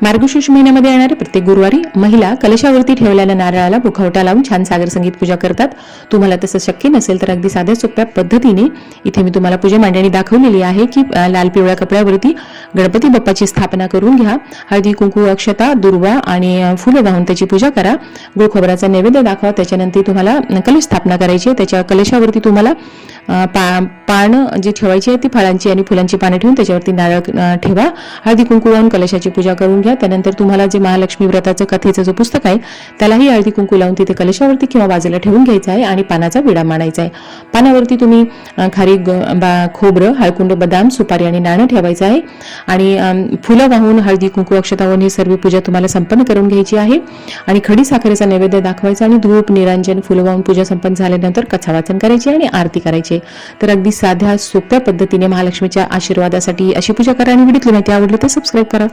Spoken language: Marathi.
मार्गशीर्ष महिन्यामध्ये येणारे प्रत्येक गुरुवारी महिला कलशावरती ठेवलेल्या नारळाला मुखवटा लावून छान सागर संगीत पूजा करतात। तुम्हाला तसं शक्य नसेल तर अगदी साध्या सोप्या पद्धतीने इथे मी तुम्हाला पूजा मांडणी दाखवलेली आहे की लाल पिवळ्या कपड्यावरती गणपती बाप्पाची स्थापना करून घ्या। हळदी कुंकू अक्षता दुर्वा आणि फुलं वाहून त्याची पूजा करा। गुळ खोबऱ्याचा नैवेद्य दाखवा। त्याच्यानंतर तुम्हाला कलश स्थापना करायची आहे। त्याच्या कलशावरती तुम्हाला पान जी ठेवायची आहे ती फळांची आणि फुलांची पाने ठेवून त्याच्यावरती नारळ ठेवा। हळदी कुंकू लावून कलशाची पूजा करून घ्या। त्यानंतर तुम्हाला जे महालक्ष्मी व्रताचं कथेचं जो पुस्तक आहे त्यालाही हळदी कुंकू लावून तिथे कलशावरती किंवा बाजूला ठेवून घ्यायचं आहे आणि पानाचा विडा मांडायचा आहे। पानावरती तुम्ही खारीक खोबरं हळकुंड बदाम सुपारी आणि नाणं ठेवायचं आहे आणि फुलं वाहून हळदी कुंकू अक्षता वाहून ही सर्व पूजा तुम्हाला संपन्न करून घ्यायची आहे आणि खडी साखरेचा नैवेद्य दाखवायचा आणि धूप निरांजन फुलं वाहून पूजा संपन्न झाल्यानंतर कथा वाचन करायची आणि आरती करायची। तर अगदी साध्या सोप्या पद्धतीने महालक्ष्मीच्या आशीर्वादासाठी अशी पूजा करा आणि व्हिडिओ माहिती आवडली तर सबस्क्राईब करा।